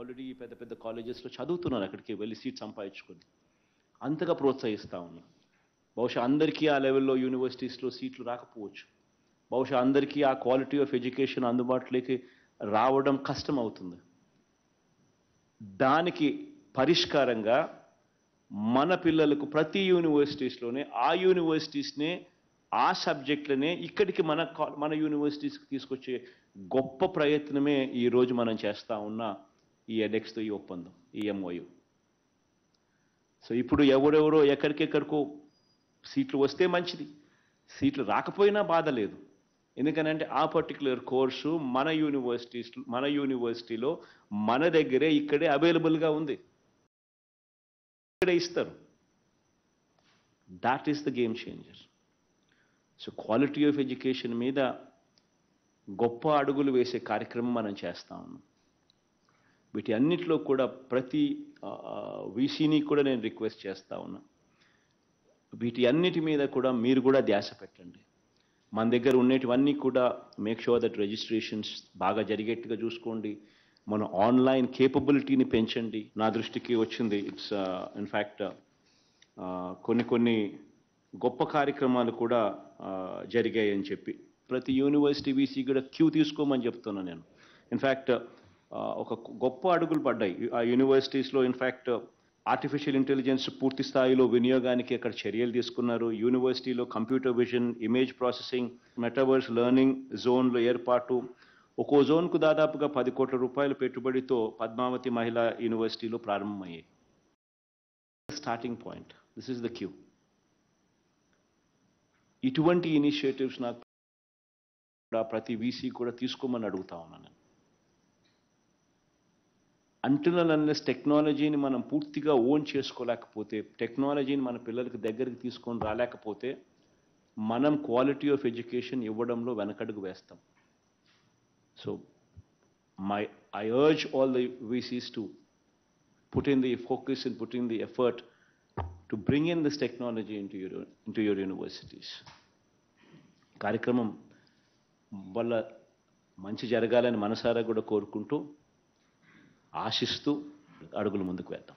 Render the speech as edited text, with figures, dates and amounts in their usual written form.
Already పెద్ద పెద్ద కాలేజెస్లో చదువుతున్నారు, అక్కడికి వెళ్ళి సీట్ సంపాదించుకొని అంతగా ప్రోత్సహిస్తూ ఉన్నాం. బహుశా అందరికీ ఆ లెవెల్లో యూనివర్సిటీస్లో సీట్లు రాకపోవచ్చు, బహుశా అందరికీ ఆ క్వాలిటీ ఆఫ్ ఎడ్యుకేషన్ అందుబాటులోకి రావడం కష్టం అవుతుంది. దానికి పరిష్కారంగా మన పిల్లలకు ప్రతి యూనివర్సిటీస్లోనే ఆ యూనివర్సిటీస్నే ఆ సబ్జెక్టులనే ఇక్కడికి మన యూనివర్సిటీస్కి తీసుకొచ్చే గొప్ప ప్రయత్నమే ఈరోజు మనం చేస్తూ ఉన్న ఈ ఎడెక్స్తో ఈ ఒప్పందం, ఈ ఎంఓయు. సో ఇప్పుడు ఎవరెవరో ఎక్కడికెక్కడికో సీట్లు వస్తే మంచిది, సీట్లు రాకపోయినా బాధ లేదు. ఎందుకనంటే ఆ పర్టికులర్ కోర్సు మన యూనివర్సిటీలో మన దగ్గరే ఇక్కడే అవైలబుల్గా ఉంది, ఇక్కడే ఇస్తారు. That is the game changer. So quality of education మీద గొప్ప అడుగులు వేసే కార్యక్రమం మనం చేస్తా ఉన్నాం. వీటి అన్నిటిలో కూడా ప్రతి వీసీని కూడా నేను రిక్వెస్ట్ చేస్తా ఉన్నా, వీటి అన్నిటి మీద కూడా మీరు కూడా ధ్యాస పెట్టండి. మన దగ్గర ఉండేటివన్నీ కూడా మేక్ షూర్ దట్ రిజిస్ట్రేషన్స్ బాగా జరిగేట్టుగా చూసుకోండి. మన ఆన్లైన్ కేపబిలిటీని పెంచండి. నా దృష్టికి వచ్చింది, ఇట్స్ ఇన్ఫ్యాక్ట్ కొన్ని గొప్ప కార్యక్రమాలు కూడా జరిగాయని చెప్పి ప్రతి యూనివర్సిటీ వీసీ కూడా క్యూ తీసుకోమని చెప్తున్నాను నేను. ఇన్ఫ్యాక్ట్ ఒక గొప్ప అడుగులు పడ్డాయి ఆ యూనివర్సిటీస్లో. ఇన్ఫ్యాక్ట్ ఆర్టిఫిషియల్ ఇంటెలిజెన్స్ పూర్తి స్థాయిలో వినియోగానికి అక్కడ చర్యలు తీసుకున్నారు. యూనివర్సిటీలో computer vision, image processing, metaverse learning జోన్ల ఏర్పాటు, ఒక్కో జోన్కు దాదాపుగా 10 కోట్ల రూపాయల పెట్టుబడితో పద్మావతి మహిళా యూనివర్సిటీలో ప్రారంభమయ్యాయి. Starting point, this is the cue. ఇటువంటి ఇనిషియేటివ్స్ నాకు ప్రతి వీసీ కూడా తీసుకోమని అడుగుతా ఉన్నాను నేను. అంటున్న టెక్నాలజీని మనం పూర్తిగా ఓన్ చేసుకోలేకపోతే, టెక్నాలజీని మన పిల్లలకి దగ్గరికి తీసుకొని రాలేకపోతే మనం క్వాలిటీ ఆఫ్ ఎడ్యుకేషన్ ఇవ్వడంలో వెనకడుగు వేస్తాం. So I urge all the VCs to put in the focus and put in the effort to bring in this technology into your universities. కార్యక్రమం వల్ల మంచి జరగాలని మనసారా కూడా కోరుకుంటూ, ఆశిస్తూ అడుగులు ముందుకు వేద్దాం.